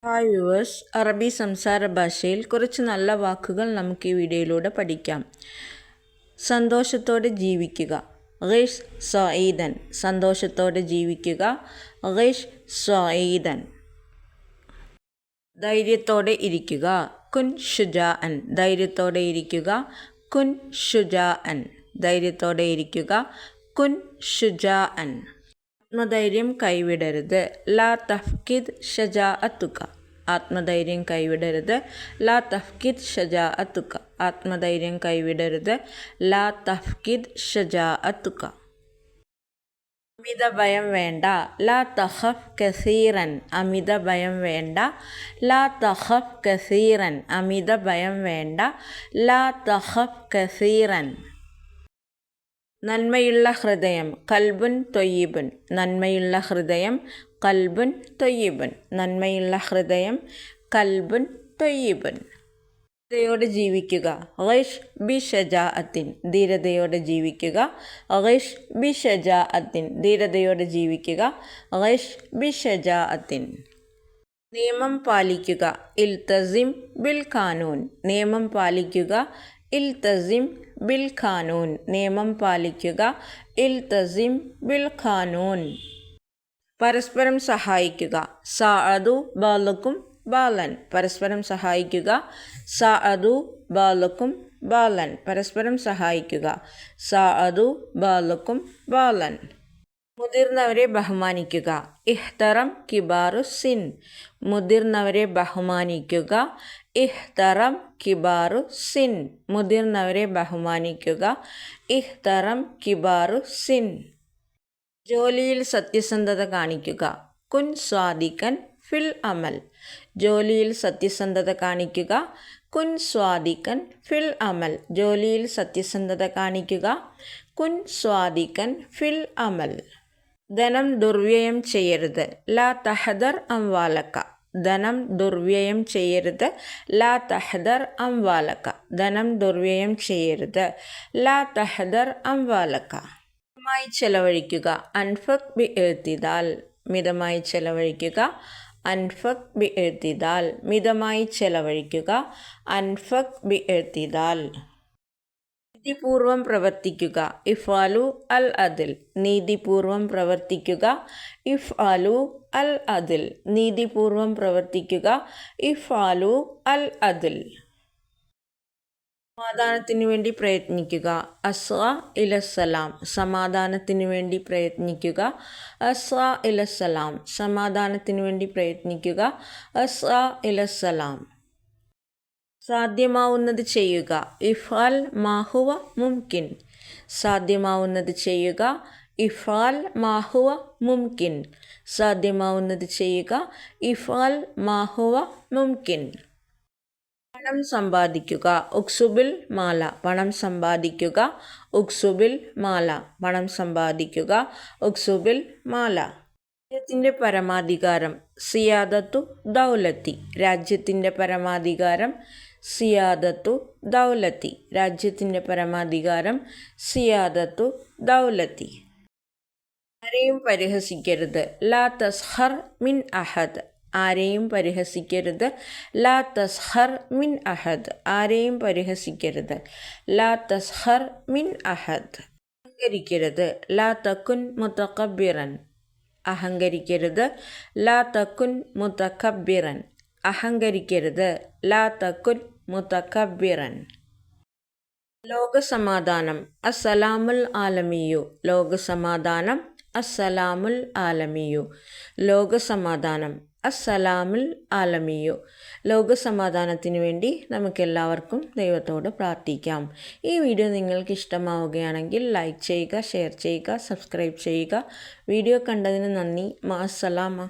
Hi viewers, അറബി സംസാര ഭാഷയിൽ കുറച്ച് നല്ല വാക്കുകൾ നമുക്ക് ഈ വീഡിയോയിലൂടെ പഠിക്കാം. സന്തോഷത്തോടെ ജീവിക്കുക, ഗൈഷ് സഈദൻ. സന്തോഷത്തോടെ ജീവിക്കുക, ഗൈഷ് സഈദൻ. ധൈര്യത്തോടെ ഇരിക്കുക, കുൻ ഷുജാഅൻ. ധൈര്യത്തോടെ ഇരിക്കുക, കുൻ ഷുജാഅൻ. ധൈര്യത്തോടെ ഇരിക്കുക, കുൻ ഷുജാഅൻ. ആത്മധൈര്യം കൈവിടരുത്, ലാ തഫ്കിദ് ഷജാഅത്തുക. ആത്മധൈര്യം കൈവിടരുത്, ലാ തഫ്കിദ് ഷജാഅത്തുക. ആത്മധൈര്യം കൈവിടരുത്, ലാ തഫ്കിദ് ഷജാഅത്തുക. അമിത ഭയം വേണ്ട, ലാ തഖഫ് കസീറൻ. അമിത ഭയം വേണ്ട, ലാ തഖഫ് കസീറൻ. അമിത ഭയം വേണ്ട, ലാ തഖഫ് കസീറൻ. നന്മയുള്ള ഹൃദയം, കൽബുൻ തൊയ്യിബുൻ. നന്മയുള്ള ഹൃദയം, കൽബുൻ തൊയ്യിബുൻ. നന്മയുള്ള ഹൃദയം, കൽബുൻ തൊയ്യിബുൻ. ധീരതയോടെ ജീവിക്കുക, ഗൈഷ് ബി ഷജാഅത്തിൻ. ധീരതയോടെ ജീവിക്കുക, ഗൈഷ് ബി ഷജാഅത്തിൻ. ധീരതയോടെ ജീവിക്കുക, ഗൈഷ് ബി ഷജാഅത്തിൻ. നിയമം പാലിക്കുക, ഇൽതസിം ബിൽ ഖാനൂൻ. നിയമം പാലിക്കുക, ഇൽതസിം ബിൽ ഖാനൂൻ. നിയമം പാലിക്കുക, ഇൽതസിം ബിൽ ഖാനൂൻ. പരസ്പരം സഹായിക്കുക, സാഅദു ബാലക്കും ബാലൻ. പരസ്പരം സഹായിക്കുക, സാഅദു ബാലക്കും ബാലൻ. പരസ്പരം സഹായിക്കുക, സാഅദു ബാലക്കും ബാലൻ. മുതിർന്നവരെ ബഹുമാനിക്കുക, ഇഹ്തറം കിബാറു സിൻ. മുതിർന്നവരെ ബഹുമാനിക്കുക, ഇഹ്തറം കിബാറു സിൻ. മുതിർന്നവരെ ബഹുമാനിക്കുക, ഇഹ്തറം കിബാറു സിൻ. ജോലിയിൽ സത്യസന്ധത കാണിക്കുക, കുൻ സ്വാദിഖൻ ഫിൽ അമൽ. ജോലിയിൽ സത്യസന്ധത കാണിക്കുക, കുൻ സ്വാദിഖൻ ഫിൽ അമൽ. ജോലിയിൽ സത്യസന്ധത കാണിക്കുക, കുൻ സ്വാദിഖൻ ഫിൽ അമൽ. ധനം ദുർവ്യയം ചെയ്യരുത്, ലാ തഹദർ അംവാലക്ക. ധനം ദുർവ്യയം ചെയ്യരുത്, ലാ തഹദർ അംവാലക്ക. ധനം ദുർവ്യയം ചെയ്യരുത്, ലാ തഹദർ അംവാലക്ക. മിതമായി ചെലവഴിക്കുക, അൻഫക് ബി എഅ്തിദാൽ. മിതമായി ചെലവഴിക്കുക, അൻഫക് ബി എഅ്തിദാൽ. മിതമായി ചെലവഴിക്കുക, അൻഫക് ബി എഅ്തിദാൽ. നീതിപൂർവം പ്രവർത്തിക്കുക, ഇഫ്ആലു അൽ അദിൽ. നീതിപൂർവം പ്രവർത്തിക്കുക, ഇഫ്ആലു അൽ അദിൽ. നീതിപൂർവം പ്രവർത്തിക്കുക, ഇഫ്ആലു അൽ അദിൽ. സമാധാനത്തിനു വേണ്ടി പ്രയത്നിക്കുക, അസ്അ ഇലസ്സലാം. സമാധാനത്തിനു വേണ്ടി പ്രയത്നിക്കുക, അസ്അ ഇലസ്സലാം. സമാധാനത്തിനു വേണ്ടി പ്രയത്നിക്കുക, അസ്അ ഇലസ്സലാം. സാധ്യമാവുന്നത് ചെയ്യുക, ഇഫ്ആൽ മാഹുവ മുംകിൻ. സാധ്യമാവുന്നത് ചെയ്യുക, ഇഫ്ആൽ മാഹുവ മുംകിൻ. സാധ്യമാവുന്നത് ചെയ്യുക, ഇഫ്ആൽ മാഹുവ മുംകിൻ. പണം സമ്പാദിക്കുക, ഉക്സുബിൽ മാല. പണം സമ്പാദിക്കുക, ഉക്സുബിൽ മാല. പണം സമ്പാദിക്കുക, ഉക്സുബിൽ മാല. രാജ്യത്തിൻ്റെ പരമാധികാരം, സിയാദത്തു ദൗലത്തി. രാജ്യത്തിൻ്റെ പരമാധികാരം, സിയാദത്തു ദൗലത്തി. രാജ്യത്തിൻ്റെ പരമാധികാരം, സിയാദത്തു ദൗലത്തി. ആരെയും പരിഹസിക്കരുത്, ലാ തസ്ഖർ മിൻ അഹദ്. ആരെയും പരിഹസിക്കരുത്, ലാ തസ്ഖർ മിൻ അഹദ്. ആരെയും പരിഹസിക്കരുത്, ലാ തസ്ഖർ മിൻ അഹദ്. അഹങ്കരിക്കരുത്, ലാ തകുൻ മുതകബ്ബിറൻ. അഹങ്കരിക്കരുത്, ലാ തകുൻ മുതകബ്ബിറൻ. അഹങ്കരിക്കരുത്, ലാ തകുൻ മുതകബ്ബിറൻ. ലോകസമാധാനം, അസ്സലാമുൽ ആലമിയു. ലോകസമാധാനം, അസ്സലാമുൽ ആലമിയു. ലോകസമാധാനം, അസ്സലാമുൽ ആലമിയു. ലോകസമാധാനത്തിന് വേണ്ടി നമുക്കെല്ലാവർക്കും ദൈവത്തോട് പ്രാർത്ഥിക്കാം. ഈ വീഡിയോ നിങ്ങൾക്ക് ഇഷ്ടമാവുകയാണെങ്കിൽ ലൈക്ക് ചെയ്യുക, ഷെയർ ചെയ്യുക, സബ്സ്ക്രൈബ് ചെയ്യുക. വീഡിയോ കണ്ടതിന് നന്ദി. മാ അസ്സലാമ.